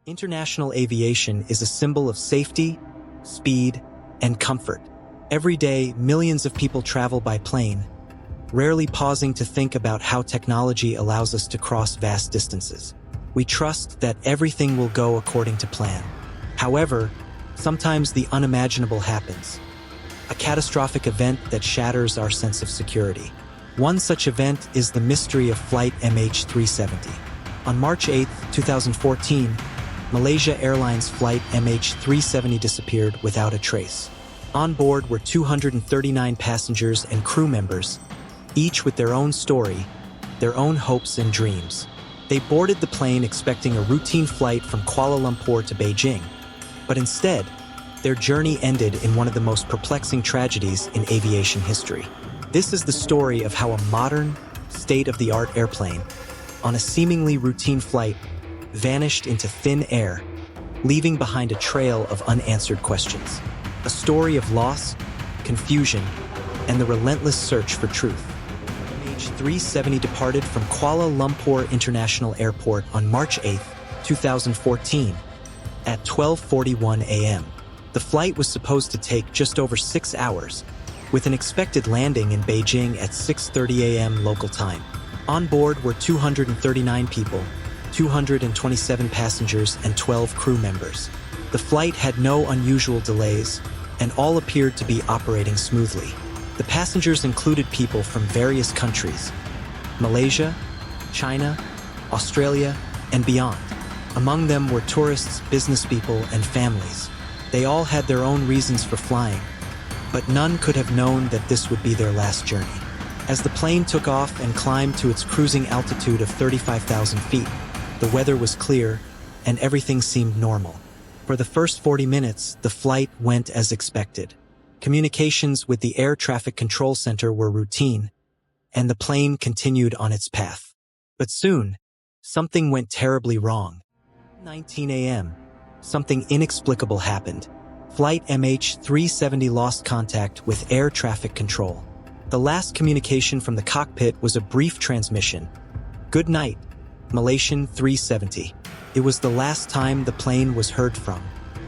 International aviation is a symbol of safety, speed, and comfort. Every day, millions of people travel by plane, rarely pausing to think about how technology allows us to cross vast distances. We trust that everything will go according to plan. However, sometimes the unimaginable happens. A catastrophic event that shatters our sense of security. One such event is the mystery of flight MH370. On March 8, 2014, Malaysia Airlines flight MH370 disappeared without a trace. On board were 239 passengers and crew members, each with their own story, their own hopes and dreams. They boarded the plane expecting a routine flight from Kuala Lumpur to Beijing, but instead, their journey ended in one of the most perplexing tragedies in aviation history. This is the story of how a modern, state-of-the-art airplane, on a seemingly routine flight, vanished into thin air, leaving behind a trail of unanswered questions. A story of loss, confusion, and the relentless search for truth. MH370 departed from Kuala Lumpur International Airport on March 8, 2014, at 12:41 a.m. The flight was supposed to take just over 6 hours, with an expected landing in Beijing at 6:30 a.m. local time. On board were 239 people, 227 passengers, and 12 crew members. The flight had no unusual delays, and all appeared to be operating smoothly. The passengers included people from various countries: Malaysia, China, Australia, and beyond. Among them were tourists, business people, and families. They all had their own reasons for flying, but none could have known that this would be their last journey. As the plane took off and climbed to its cruising altitude of 35,000 feet, the weather was clear, and everything seemed normal. For the first 40 minutes, the flight went as expected. Communications with the Air Traffic Control Center were routine, and the plane continued on its path. But soon, something went terribly wrong. At 19 a.m., something inexplicable happened. Flight MH370 lost contact with air traffic control. The last communication from the cockpit was a brief transmission. "Good night, Malaysian 370. It was the last time the plane was heard from.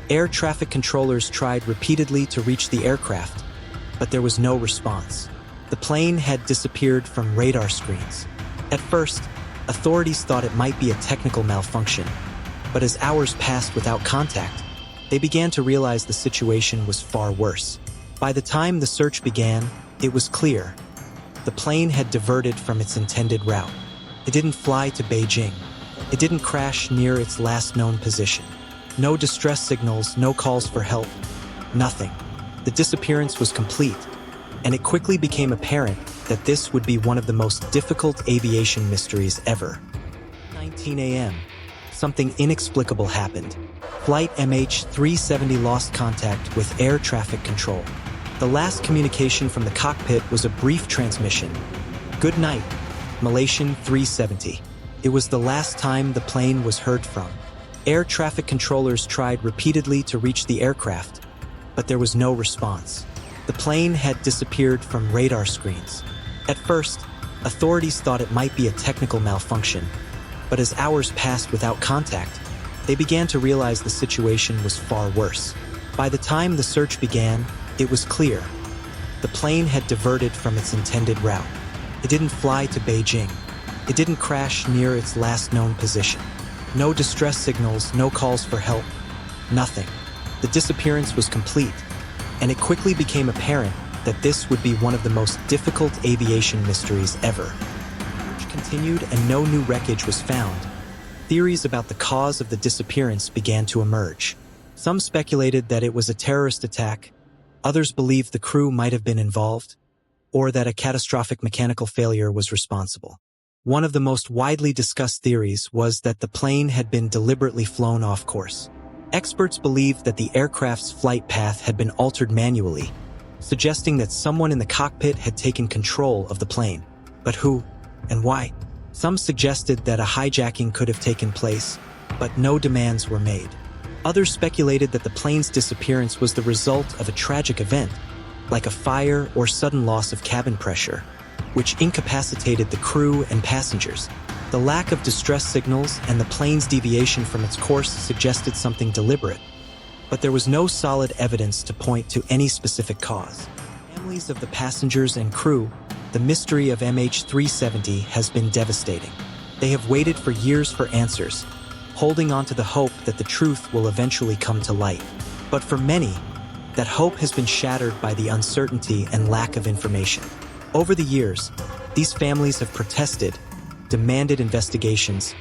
Air traffic controllers tried repeatedly to reach the aircraft, but there was no response. The plane had disappeared from radar screens. At first, authorities thought it might be a technical malfunction, but as hours passed without contact, they began to realize the situation was far worse. By the time the search began, it was clear. The plane had diverted from its intended route. It didn't fly to Beijing. It didn't crash near its last known position. No distress signals, no calls for help, nothing. The disappearance was complete, and it quickly became apparent that this would be one of the most difficult aviation mysteries ever. 19 a.m. Something inexplicable happened. Flight MH370 lost contact with air traffic control. The last communication from the cockpit was a brief transmission. "Good night, Malaysian 370. It was the last time the plane was heard from. Air traffic controllers tried repeatedly to reach the aircraft, but there was no response. The plane had disappeared from radar screens. At first, authorities thought it might be a technical malfunction, but as hours passed without contact, they began to realize the situation was far worse. By the time the search began, it was clear. The plane had diverted from its intended route. It didn't fly to Beijing. It didn't crash near its last known position. No distress signals, no calls for help, nothing. The disappearance was complete, and it quickly became apparent that this would be one of the most difficult aviation mysteries ever. The search continued and no new wreckage was found. Theories about the cause of the disappearance began to emerge. Some speculated that it was a terrorist attack. Others believed the crew might have been involved, or that a catastrophic mechanical failure was responsible. One of the most widely discussed theories was that the plane had been deliberately flown off course. Experts believed that the aircraft's flight path had been altered manually, suggesting that someone in the cockpit had taken control of the plane. But who and why? Some suggested that a hijacking could have taken place, but no demands were made. Others speculated that the plane's disappearance was the result of a tragic event, like a fire or sudden loss of cabin pressure, which incapacitated the crew and passengers. The lack of distress signals and the plane's deviation from its course suggested something deliberate, but there was no solid evidence to point to any specific cause. Families of the passengers and crew, the mystery of MH370 has been devastating. They have waited for years for answers, holding on to the hope that the truth will eventually come to light. But for many, that hope has been shattered by the uncertainty and lack of information. Over the years, these families have protested, demanded investigations,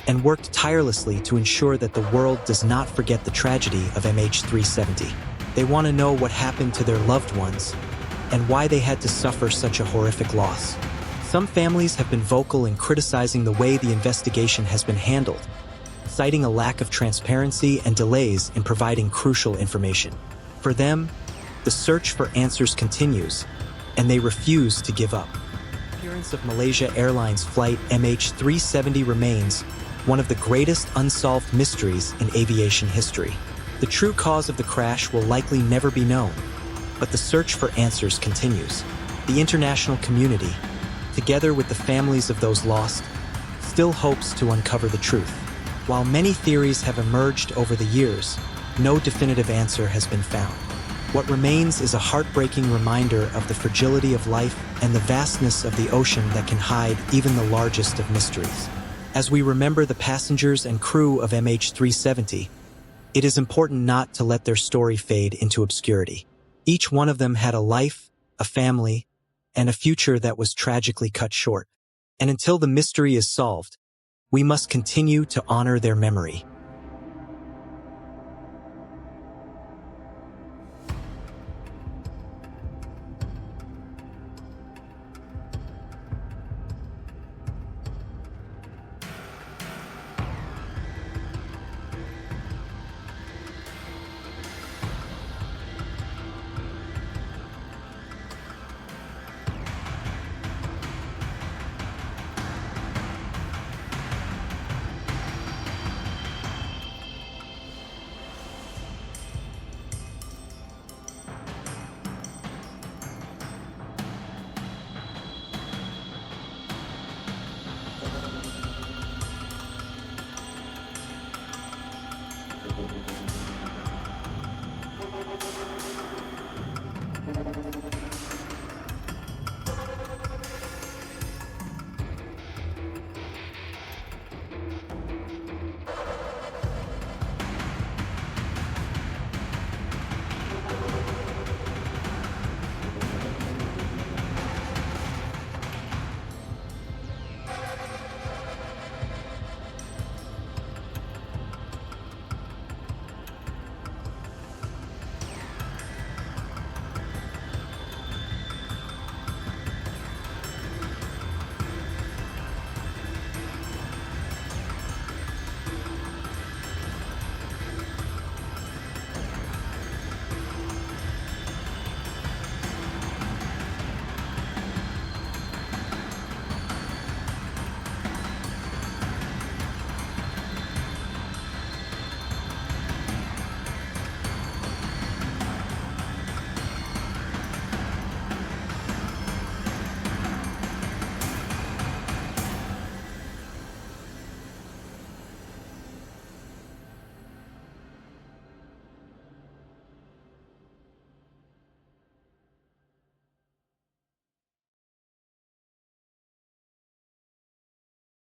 and worked tirelessly to ensure that the world does not forget the tragedy of MH370. They want to know what happened to their loved ones and why they had to suffer such a horrific loss. Some families have been vocal in criticizing the way the investigation has been handled, citing a lack of transparency and delays in providing crucial information. For them, the search for answers continues, and they refuse to give up. The disappearance of Malaysia Airlines flight MH370 remains one of the greatest unsolved mysteries in aviation history. The true cause of the crash will likely never be known, but the search for answers continues. The international community, together with the families of those lost, still hopes to uncover the truth. While many theories have emerged over the years, no definitive answer has been found. What remains is a heartbreaking reminder of the fragility of life and the vastness of the ocean that can hide even the largest of mysteries. As we remember the passengers and crew of MH370, it is important not to let their story fade into obscurity. Each one of them had a life, a family, and a future that was tragically cut short. And until the mystery is solved, we must continue to honor their memory.